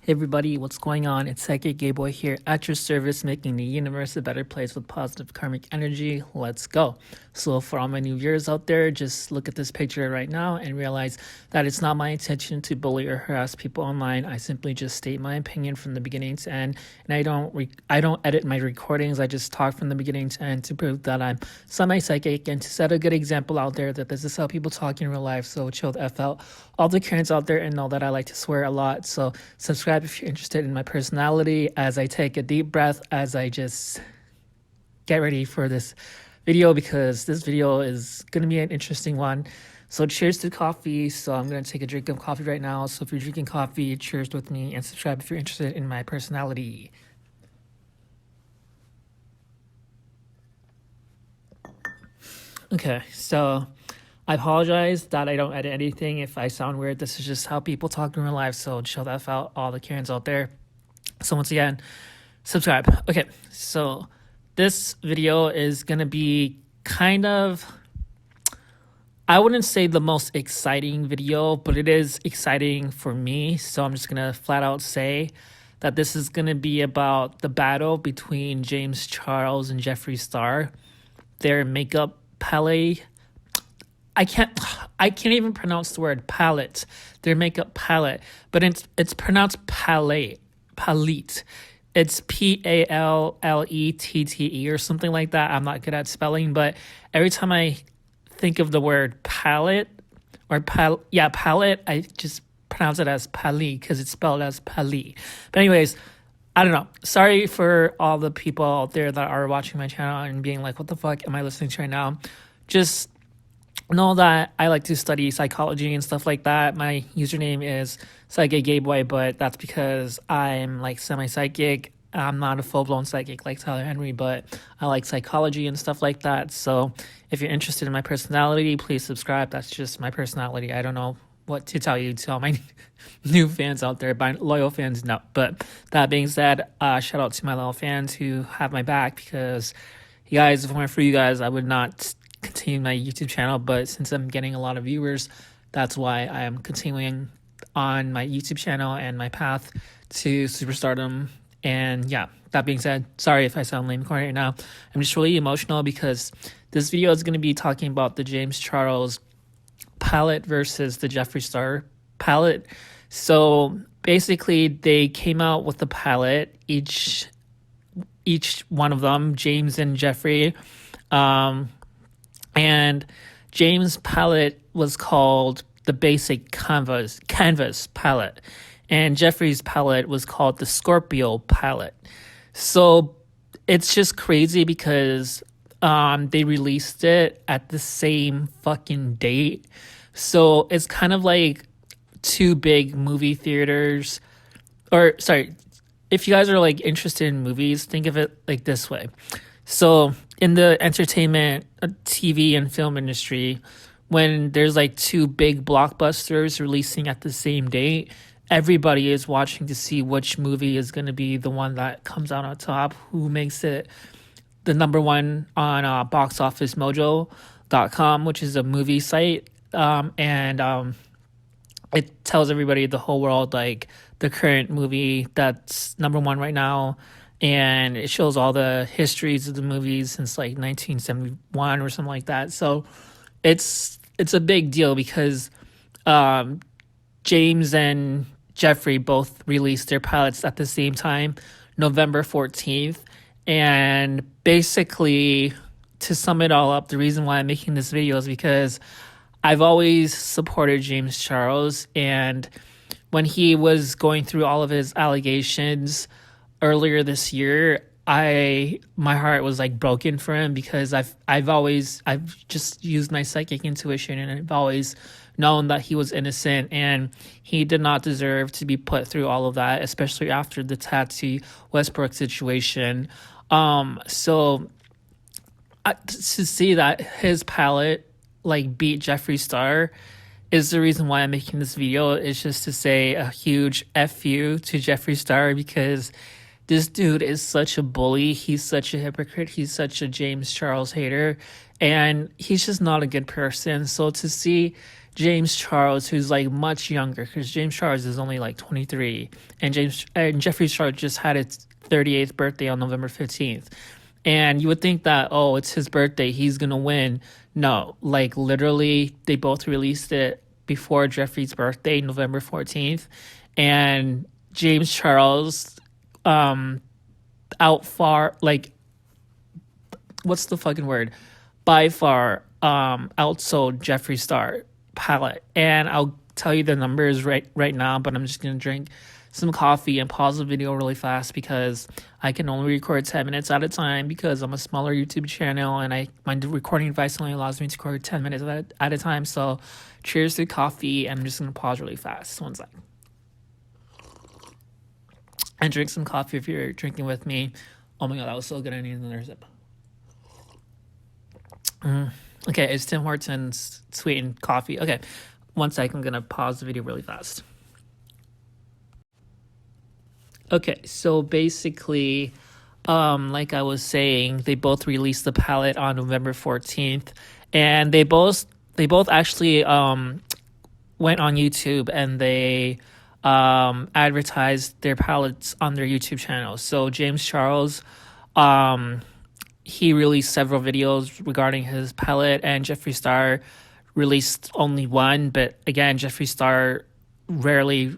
Hey everybody, what's going on? It's Psychic Gay Boy here at your service, making the universe a better place with positive karmic energy. Let's go. So for all my new viewers out there, just look at this picture right now and realize that it's not my intention to bully or harass people online. I simply just state my opinion from the beginning to end, and I don't edit my recordings. I just talk from the beginning to end to prove that I'm semi-psychic and to set a good example out there that this is how people talk in real life. So chill the F out. All the Karens out there and know that I like to swear a lot. So subscribe if you're interested in my personality as I take a deep breath as I just get ready for this video, because this video is going to be an interesting one. So cheers to coffee. So I'm going to take a drink of coffee right now. So if you're drinking coffee, cheers with me, and subscribe if you're interested in my personality. Okay, so I apologize that I don't edit anything. If I sound weird, this is just how people talk in real life. So chill that out, all the Karens out there. So once again, subscribe. Okay, so this video is going to be kind of, I wouldn't say the most exciting video, but it is exciting for me. So I'm just going to flat out say that this is going to be about the battle between James Charles and Jeffree Star. Their makeup palette. I can't even pronounce the word palette. Their makeup palette, but it's pronounced palette. It's P-A-L-L-E-T-T-E or something like that. I'm not good at spelling, but every time I think of the word palette or palette, I just pronounce it as palette because it's spelled as palette. But anyways, I don't know. Sorry for all the people out there that are watching my channel and being like, what the fuck am I listening to right now? Just know that I like to study psychology and stuff like that. My username is Psychic Gay Boy, but that's because I'm like semi-psychic. I'm not a full-blown psychic like Tyler Henry, but I like psychology and stuff like that. So if you're interested in my personality, please subscribe. That's just my personality. I don't know what to tell you to all my new fans out there, but loyal fans, no. But that being said, shout out to my loyal fans who have my back, because you guys, if it weren't for you guys, I would not continue my YouTube channel. But since I'm getting a lot of viewers, that's why I am continuing on my YouTube channel and my path to superstardom. And yeah, that being said, sorry if I sound lame right now. I'm just really emotional because this video is going to be talking about the James Charles palette versus the Jeffree Star palette. So basically they came out with the palette, each one of them, James and Jeffree. And James' palette was called the basic canvas palette, and Jeffree's palette was called the Scorpio palette. So it's just crazy because they released it at the same fucking date. So it's kind of like two big movie theaters, or sorry, if you guys are like interested in movies, think of it like this way. So in the entertainment, TV and film industry, when there's like two big blockbusters releasing at the same date, everybody is watching to see which movie is going to be the one that comes out on top, who makes it the number one on boxofficemojo.com, which is a movie site. It tells everybody, the whole world, like the current movie that's number one right now. And it shows all the histories of the movies since like 1971 or something like that. So it's a big deal because James and Jeffree both released their palettes at the same time, November 14th. And basically, to sum it all up, the reason why I'm making this video is because I've always supported James Charles. And when he was going through all of his allegations earlier this year, my heart was like broken for him, because I've just used my psychic intuition, and I've always known that he was innocent and he did not deserve to be put through all of that, especially after the Tati Westbrook situation. So to see that his palette like beat Jeffree Star is the reason why I'm making this video. Is just to say a huge F you to Jeffree Star, because this dude is such a bully. He's such a hypocrite. He's such a James Charles hater, and he's just not a good person. So to see James Charles, who's like much younger, because James Charles is only like 23, and Jeffree Star just had its 38th birthday on November 15th. And you would think that, oh, it's his birthday, he's gonna win. No, like literally, they both released it before Jeffree's birthday, November 14th, and James Charles um out far, like, what's the fucking word? By far outsold Jeffree Star palette. And I'll tell you the numbers right now, but I'm just gonna drink some coffee and pause the video really fast because I can only record 10 minutes at a time because I'm a smaller YouTube channel and my recording device only allows me to record 10 minutes at a time. So cheers to coffee, and I'm just gonna pause really fast. One sec. And drink some coffee if you're drinking with me. Oh my god, that was so good. I need another sip. Okay, it's Tim Hortons sweetened coffee. Okay, one sec. I'm gonna pause the video really fast. Okay, so basically, like I was saying, they both released the palette on November 14th, and they both actually went on YouTube and they advertised their palettes on their YouTube channel. So James Charles, he released several videos regarding his palette, and Jeffree Star released only one. But again, Jeffree Star rarely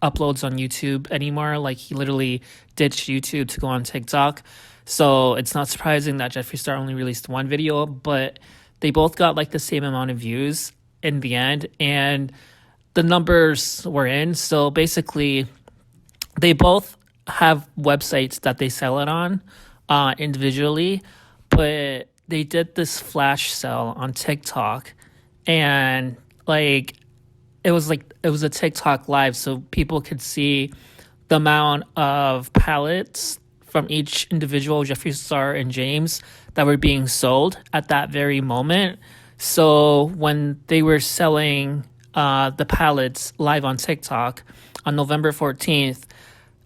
uploads on YouTube anymore. Like, he literally ditched YouTube to go on TikTok. So it's not surprising that Jeffree Star only released one video, but they both got like the same amount of views in the end, and the numbers were in. So basically, they both have websites that they sell it on individually, but they did this flash sale on TikTok, and it was a TikTok live, so people could see the amount of palettes from each individual Jeffree Star and James that were being sold at that very moment. So when they were selling the palettes live on TikTok on November 14th,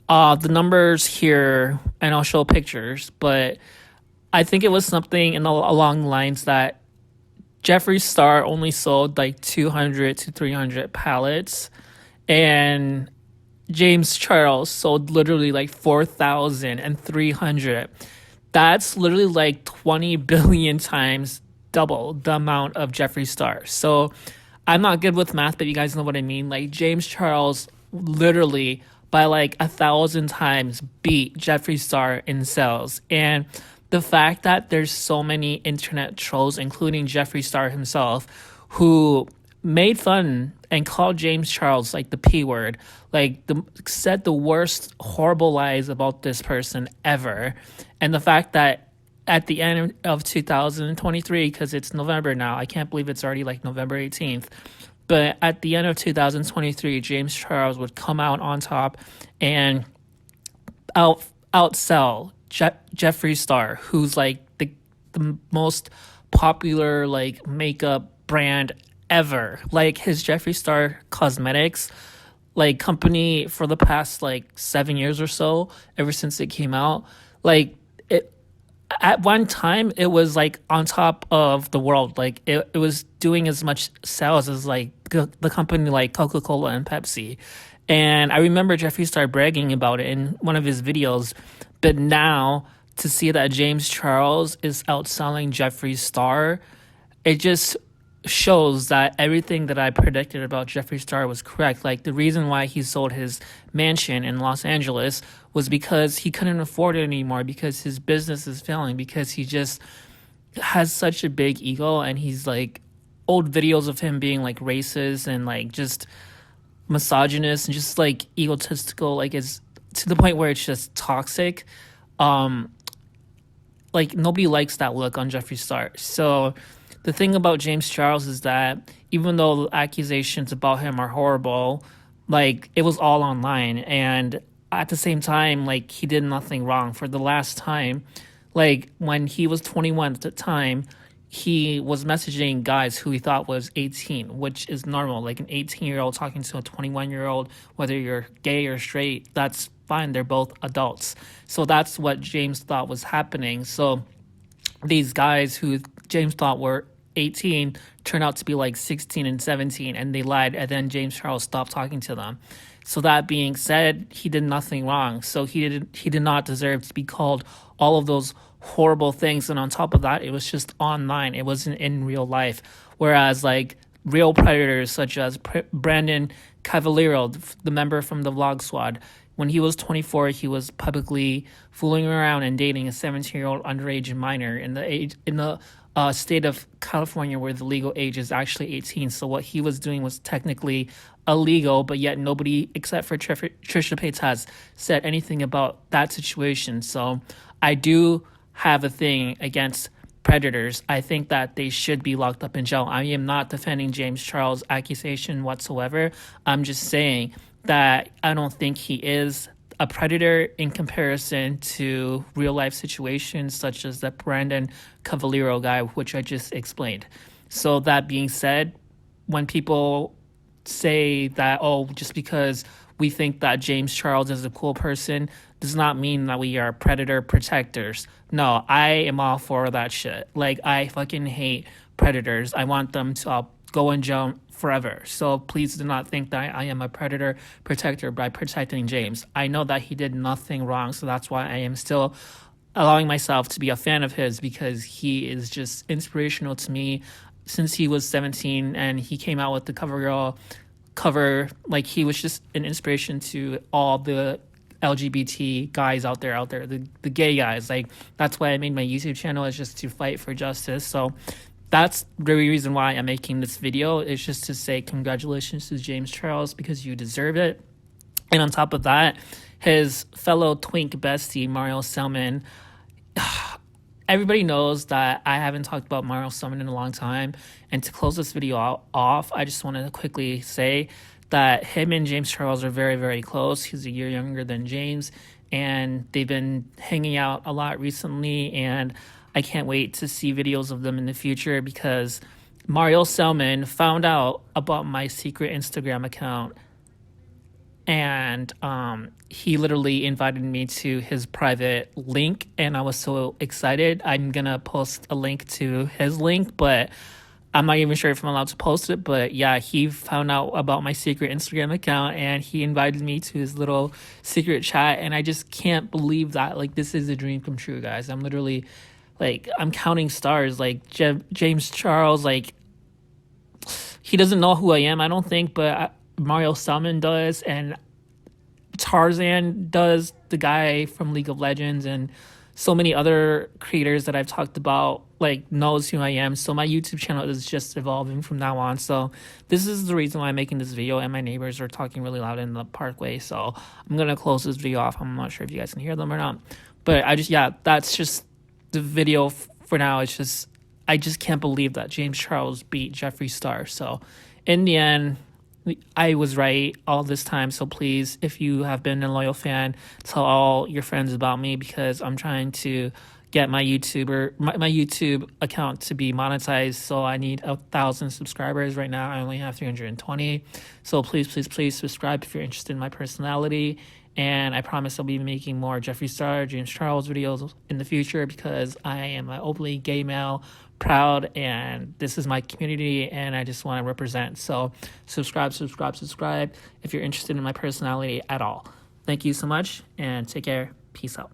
the numbers here, and I'll show pictures, but I think it was something along the lines that Jeffree Star only sold like 200 to 300 palettes, and James Charles sold literally like 4,300. That's literally like 20 billion times double the amount of Jeffree Star. So I'm not good with math, but you guys know what I mean. Like, James Charles literally by like 1,000 times beat Jeffree Star in sales. And the fact that there's so many internet trolls, including Jeffree Star himself, who made fun and called James Charles like the P word, like said the worst horrible lies about this person ever. And the fact that at the end of 2023, because it's November now, I can't believe it's already like November 18th, but at the end of 2023, James Charles would come out on top and outsell Jeffree Star, who's like the most popular like makeup brand ever. Like, his Jeffree Star Cosmetics like company for the past like 7 years or so, ever since it came out, like it at one time it was like on top of the world. Like, it was doing as much sales as like the company like Coca-Cola and Pepsi. And I remember Jeffree Star bragging about it in one of his videos. But now to see that James Charles is outselling Jeffree Star, it just shows that everything that I predicted about Jeffree Star was correct. Like, the reason why he sold his mansion in Los Angeles was because he couldn't afford it anymore, because his business is failing, because he just has such a big ego, and he's like old videos of him being like racist and like just misogynist and just like egotistical, like it's to the point where it's just toxic. Like, nobody likes that look on Jeffree Star. So the thing about James Charles is that even though the accusations about him are horrible, like, it was all online, and at the same time, like, he did nothing wrong. For the last time, like, when he was 21 at the time, he was messaging guys who he thought was 18, which is normal. Like, an 18-year-old talking to a 21-year-old, whether you're gay or straight, that's fine. They're both adults. So that's what James thought was happening. So these guys who James thought were 18 turned out to be like 16 and 17, and they lied, and then James Charles stopped talking to them. So that being said, he did nothing wrong. So he did not deserve to be called all of those horrible things. And on top of that, it was just online. It wasn't in real life. Whereas like real predators such as Brandon Cavallero, the member from the Vlog Squad, when he was 24, he was publicly fooling around and dating a 17-year-old underage minor in the state of California, where the legal age is actually 18. So what he was doing was technically illegal, but yet nobody except for Trisha Paytas said anything about that situation. So I do have a thing against predators. I think that they should be locked up in jail. I am not defending James Charles' accusation whatsoever. I'm just saying that I don't think he is a predator in comparison to real life situations such as the Brandon Cavallero guy, which I just explained. So that being said, when people say that, oh, just because we think that James Charles is a cool person does not mean that we are predator protectors. No, I am all for that shit. Like, I fucking hate predators. I want them to go in jail forever. So please do not think that I am a predator protector by protecting James. I know that he did nothing wrong, so that's why I am still allowing myself to be a fan of his, because he is just inspirational to me since he was 17 and he came out with the CoverGirl cover. Like, he was just an inspiration to all the LGBT guys out there, the gay guys. Like, that's why I made my YouTube channel, is just to fight for justice. So that's the reason why I'm making this video, is just to say congratulations to James Charles, because you deserve it. And on top of that, his fellow twink bestie, Mario Selman, everybody knows that I haven't talked about Mario Selman in a long time. And to close this video off, I just want to quickly say that him and James Charles are very, very close. He's a year younger than James, and they've been hanging out a lot recently, and I can't wait to see videos of them in the future, because Mario Selman found out about my secret Instagram account, and he literally invited me to his private link, and I was so excited. I'm gonna post a link to his link, but I'm not even sure if I'm allowed to post it. But yeah, he found out about my secret Instagram account, and he invited me to his little secret chat, and I just can't believe that. Like, this is a dream come true, guys. I'm literally, like, I'm counting stars. Like, James Charles, like, he doesn't know who I am, I don't think, but Mario Selman does, and Tarzan does, the guy from League of Legends, and so many other creators that I've talked about, like, knows who I am. So my YouTube channel is just evolving from now on. So this is the reason why I'm making this video, and my neighbors are talking really loud in the parkway. So I'm going to close this video off. I'm not sure if you guys can hear them or not. But that's just the video for now. It's just, I just can't believe that James Charles beat Jeffree Star. So in the end, I was right all this time. So please, if you have been a loyal fan, tell all your friends about me, because I'm trying to get my YouTube account to be monetized. So I need 1,000 subscribers. Right now I only have 320. So please subscribe if you're interested in my personality. And I promise I'll be making more Jeffree Star, James Charles videos in the future, because I am an openly gay male, proud, and this is my community, and I just want to represent. So subscribe if you're interested in my personality at all. Thank you so much, and take care. Peace out.